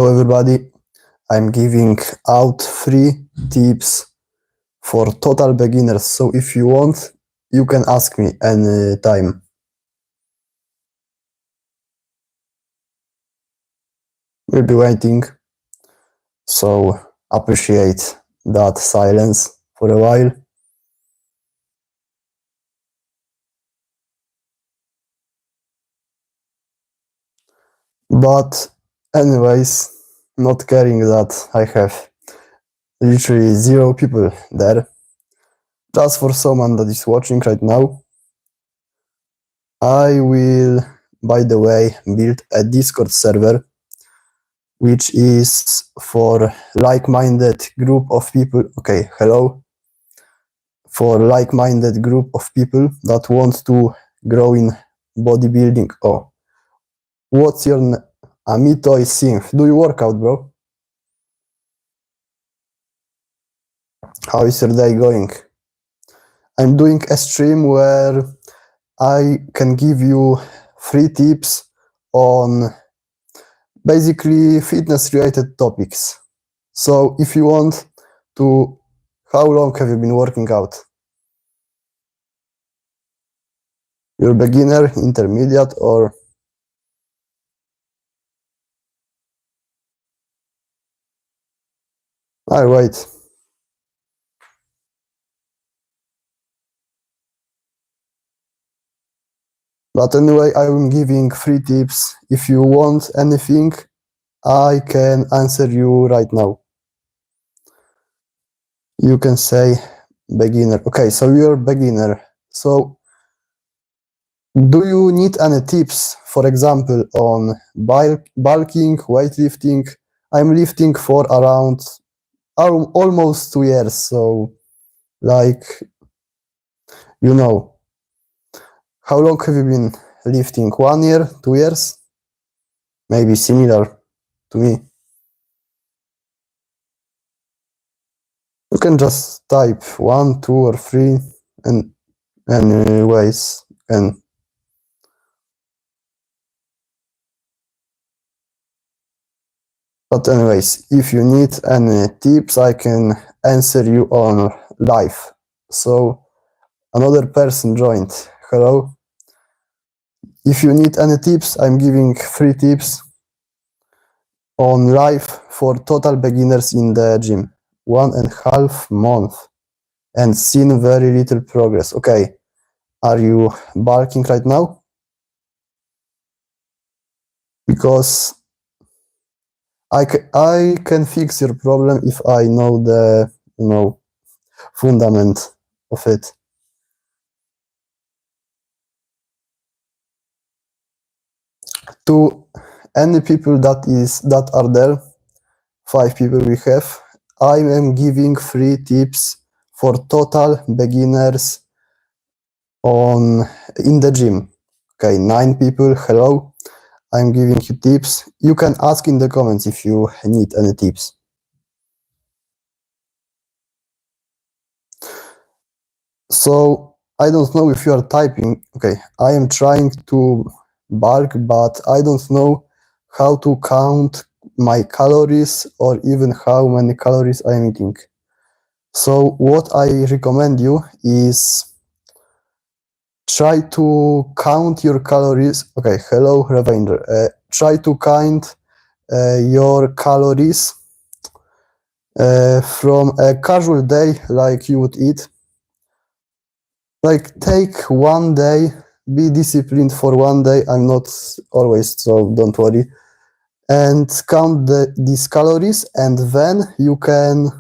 Hello everybody, I'm giving out 3 tips for total beginners, so if you want, you can ask me anytime. We'll be waiting, so appreciate that silence for a while. But anyways, not caring that I have literally 0 people there, just for someone that is watching right now, I will, by the way, build a Discord server which is for like-minded group of people. Okay, hello. For like-minded group of people that want to grow in bodybuilding. Oh, what's your name? Amito is Synth. Do you work out, bro? How is your day going? I'm doing a stream where I can give you 3 tips on basically fitness-related topics. So if you want to, how long have you been working out? You're beginner, intermediate, or right. But anyway, I'm giving 3 tips. If you want anything, I can answer you right now. You can say beginner. Okay, so you're beginner. So do you need any tips, for example, on bulking, weightlifting? I'm lifting for around almost 2 years, so like, you know. How long have you been lifting? 1 year, 2 years? Maybe similar to me. You can just type 1, 2, or 3, and anyways, and but anyways, if you need any tips, I can answer you on live. So another person joined. Hello. If you need any tips, I'm giving 3 tips on live for total beginners in the gym. 1.5 months and seen very little progress. Okay, are you bulking right now? Because I can fix your problem if I know the fundament of it. To any people that are there, 5 people we have, I am giving 3 tips for total beginners in the gym. Okay, 9 people, hello. I'm giving you tips. You can ask in the comments if you need any tips. So I don't know if you are typing. Okay, I am trying to bulk, but I don't know how to count my calories or even how many calories I am eating. So what I recommend you is try to count your calories. Okay, hello, Ravender. Try to count your calories from a casual day, like you would eat. Like, take 1 day, be disciplined for 1 day. I'm not always, so don't worry. And count these calories, and then you can,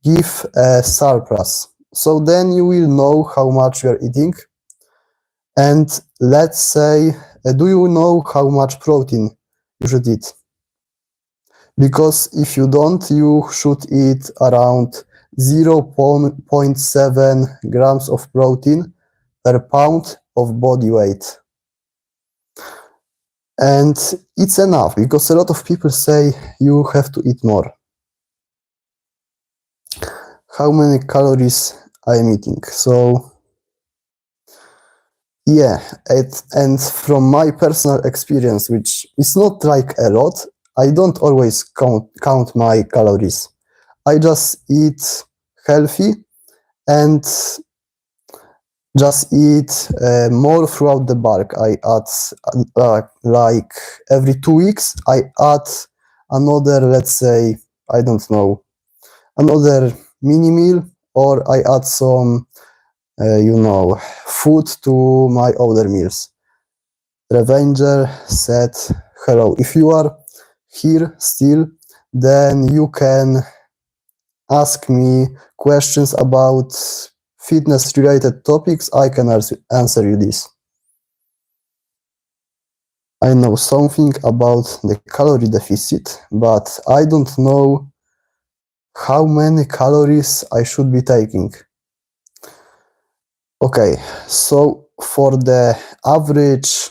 give a surplus. So then you will know how much you are eating. And let's say, do you know how much protein you should eat? Because if you don't, you should eat around 0.7 grams of protein per pound of body weight. And it's enough, because a lot of people say you have to eat more. How many calories I am eating? So Yeah, and from my personal experience, which is not like a lot, I don't always count my calories. I just eat healthy and just eat more throughout the bulk. I add like every 2 weeks, I add another, let's say, I don't know, another mini meal, or I add some, food to my other meals. Revenger said, hello. If you are here still, then you can ask me questions about fitness related topics. I can answer you this. I know something about the calorie deficit, but I don't know how many calories I should be taking. Okay, so for the average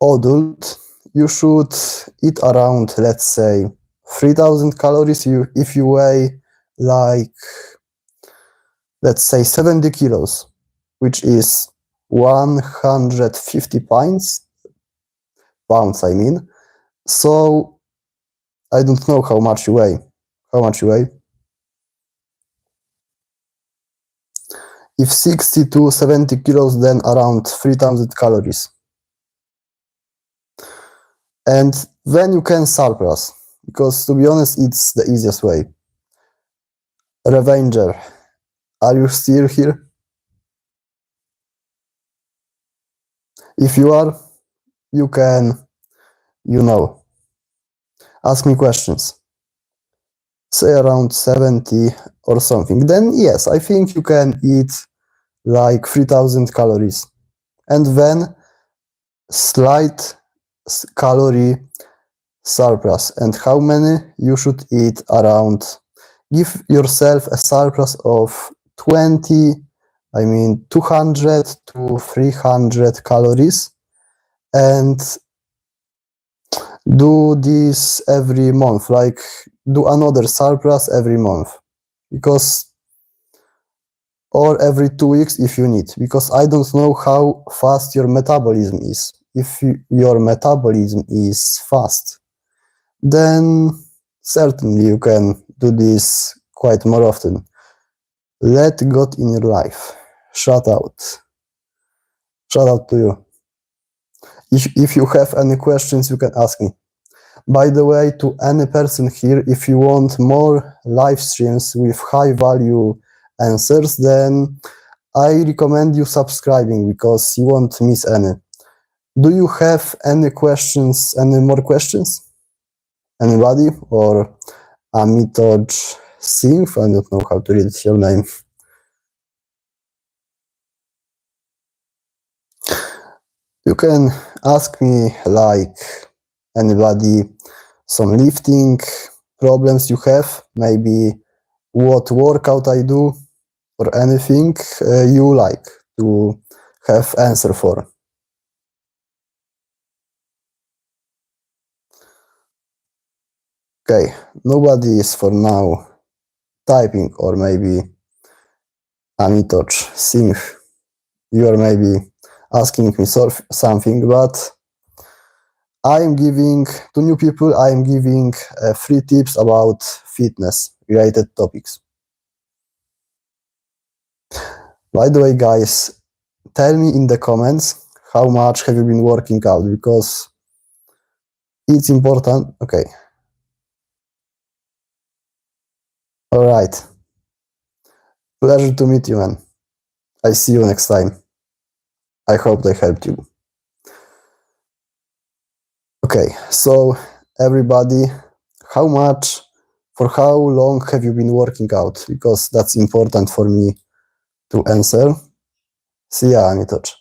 adult, you should eat around, let's say, 3000 calories if you weigh like, let's say, 70 kilos, which is 150 pounds, I mean. So I don't know how much you weigh. How much you weigh? If 60 to 70 kilos, then around 3000 calories. And then you can surplus, because to be honest, it's the easiest way. Revenger, are you still here? If you are, you can, ask me questions. Say around 70 or something. Then yes, I think you can eat like 3000 calories. And then slight calorie surplus. And how many? You should eat around, give yourself a surplus of 200 to 300 calories, and do this every month, like do another surplus every month, or every 2 weeks if you need, because I don't know how fast your metabolism is. If your metabolism is fast, then certainly you can do this quite more often. Let God in your life. Shout out to you. If you have any questions, you can ask me. By the way, to any person here, if you want more live streams with high value answers, then I recommend you subscribing, because you won't miss any. Do you have any questions, any more questions? Anybody? Or Amitoj Singh? I don't know how to read your name. You can ask me, like, anybody, some lifting problems you have, maybe what workout I do, or anything you like to have answer for. Okay, nobody is for now typing, or maybe Amitoj Singh, you are maybe asking me something, but I am giving to new people, I am giving free tips about fitness related topics. By the way, guys, tell me in the comments how much have you been working out, because it's important. Okay. All right. Pleasure to meet you, man. I see you next time. I hope they helped you. Okay, so everybody, for how long have you been working out? Because that's important for me to answer. See ya, Amitoj.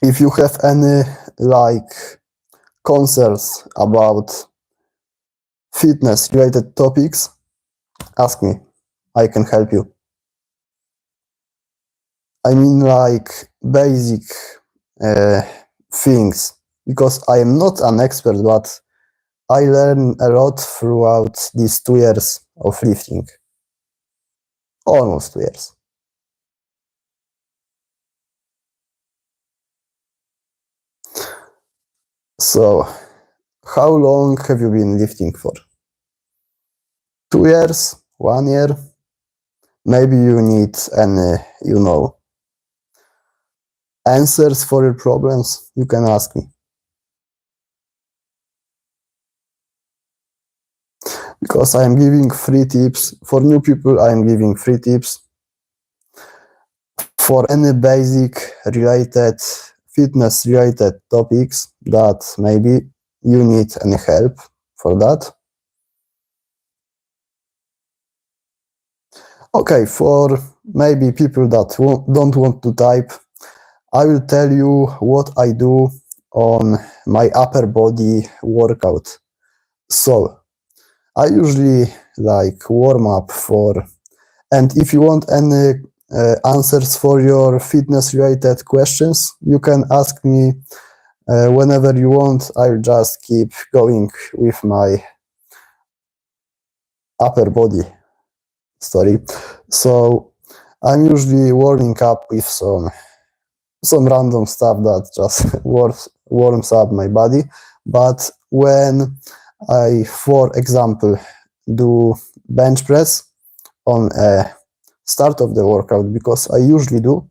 If you have any concerns about fitness related topics, ask me. I can help you. I mean, basic things, because I am not an expert, but I learned a lot throughout these 2 years of lifting. Almost 2 years. So, how long have you been lifting for? 2 years? 1 year? Maybe you need any, answers for your problems. You can ask me. Because I am giving free tips. For new people, I am giving free tips for any basic related, fitness related topics that maybe you need any help for that. Okay, for maybe people that don't want to type, I will tell you what I do on my upper body workout. So, I usually like warm up and if you want any answers for your fitness related questions, you can ask me whenever you want. I'll just keep going with my upper body story. So I'm usually warming up with some random stuff that just warms up my body. But when I, for example, do bench press on a start of the workout, because I usually do,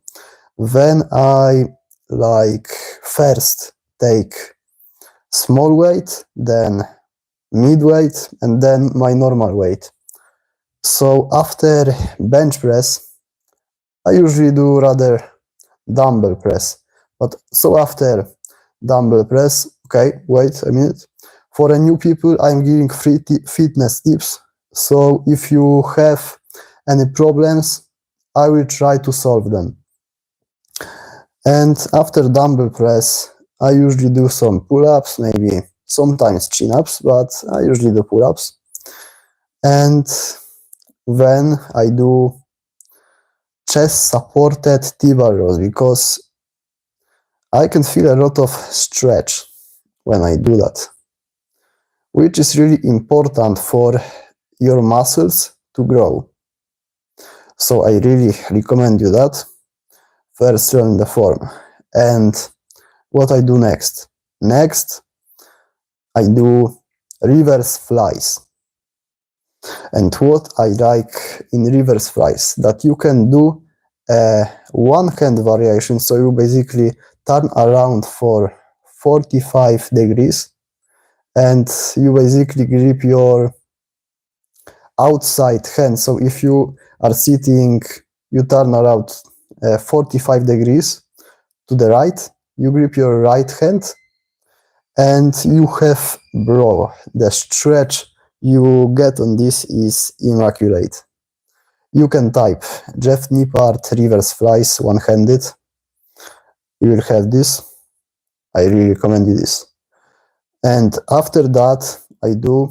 then I like first take small weight, then mid weight, and then my normal weight. So after bench press, I usually do rather dumbbell press. But so after dumbbell press, okay, wait a minute. For a new people, I'm giving free fitness tips. So if you have any problems, I will try to solve them. And after dumbbell press, I usually do some pull-ups, maybe sometimes chin-ups, but I usually do pull-ups. And then I do chest supported T-bar rows, because I can feel a lot of stretch when I do that, which is really important for your muscles to grow. So I really recommend you that. First, learn the form. And what I do next? Next, I do reverse flies. And what I like in reverse flies, that you can do a one-hand variation. So you basically turn around for 45 degrees and you basically grip your outside hand. So if you are sitting, you turn around 45 degrees to the right, you grip your right hand, and you have, bro, the stretch you get on this is immaculate. You can type Jeff Nippard reverse flies one-handed. You will have this. I really recommend you this. And after that, I do,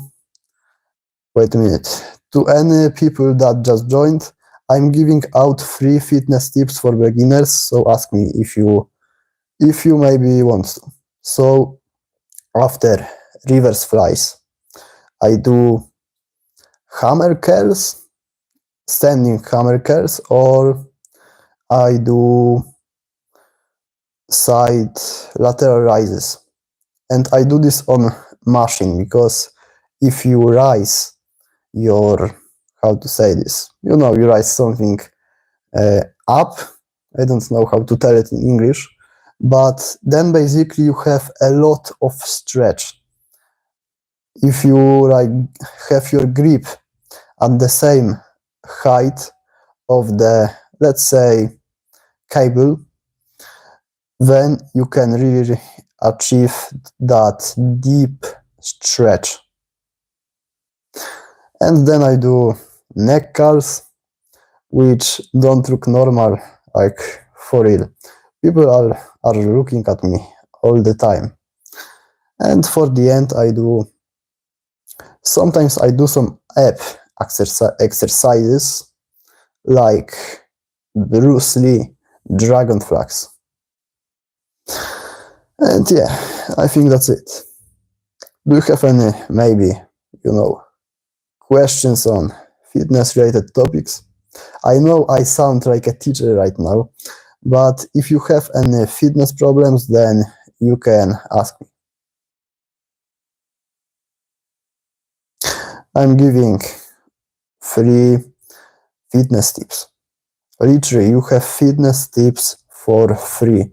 wait a minute, to any people that just joined, I'm giving out free fitness tips for beginners. So ask me if you maybe want to. So after reverse flies, I do hammer curls, standing hammer curls, or I do side lateral rises. And I do this on machine, because if you rise your, how to say this, you rise something up, I don't know how to tell it in English, but then basically you have a lot of stretch. If you have your grip at the same height of the, let's say, cable, then you can really achieve that deep stretch. And then I do neck curls, which don't look normal, like for real. People are looking at me all the time. And for the end, sometimes I do some ab exercises, like Bruce Lee dragon flags. And yeah, I think that's it. Do you have any, maybe, questions on fitness related topics? I know I sound like a teacher right now, but if you have any fitness problems, then you can ask me. I'm giving free fitness tips. Literally, you have fitness tips for free.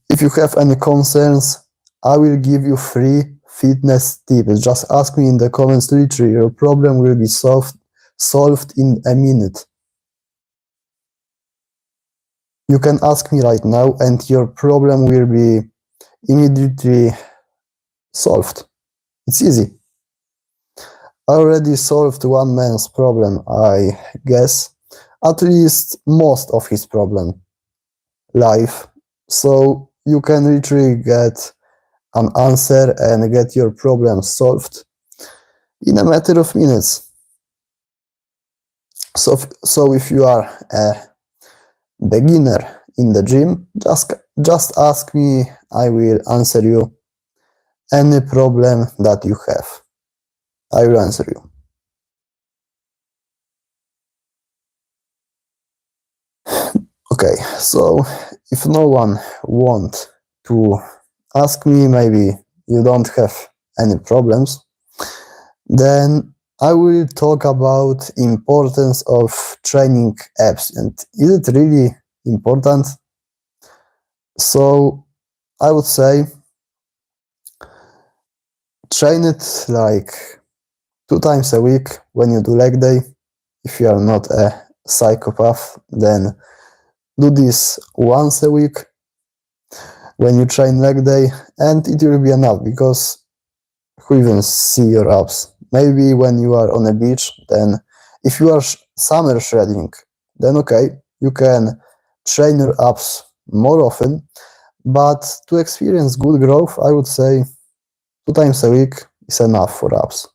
If you have any concerns, I will give you free fitness tips. Just ask me in the comments. Literally, your problem will be solved in a minute. You can ask me right now and your problem will be immediately solved. It's easy. I already solved one man's problem, I guess. At least most of his problem. Life. So you can literally get an answer and get your problem solved in a matter of minutes. So if you are a beginner in the gym, just ask me, I will answer you any problem that you have. I will answer you. Okay, so if no one wants to ask me, maybe you don't have any problems, then I will talk about importance of training apps. And is it really important? So I would say train it like 2 times a week when you do leg day. If you are not a psychopath, then do this once a week when you train leg day, and it will be enough, because who even see your abs? Maybe when you are on a beach, then if you are summer shredding, then okay, you can train your abs more often, but to experience good growth, I would say 2 times a week is enough for abs.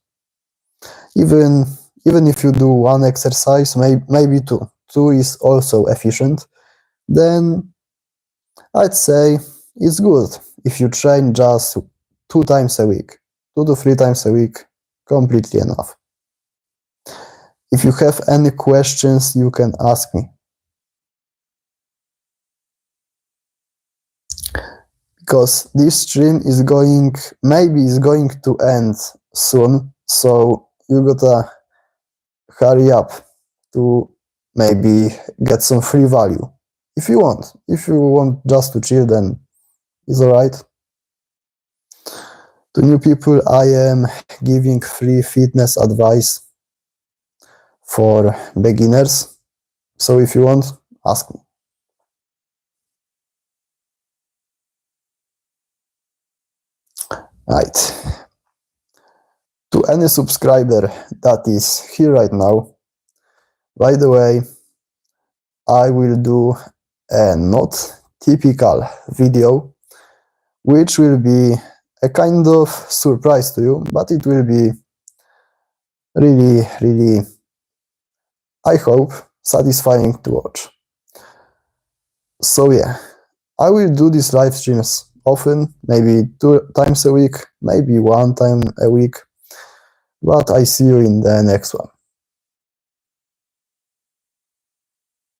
Even if you do one exercise, maybe two. 2 is also efficient. Then I'd say it's good if you train just 2 times a week. 2 to 3 times a week, completely enough. If you have any questions, you can ask me. Because this stream is going to end soon, so you gotta hurry up to maybe get some free value. If you want. If you want just to chill, then it's alright. To new people, I am giving free fitness advice for beginners. So if you want, ask me. Right. To any subscriber that is here right now, by the way, I will do a not typical video, which will be a kind of surprise to you, but it will be really, I hope, satisfying to watch. So yeah, I will do these live streams often, maybe 2 times a week, maybe 1 time a week, but I see you in the next one.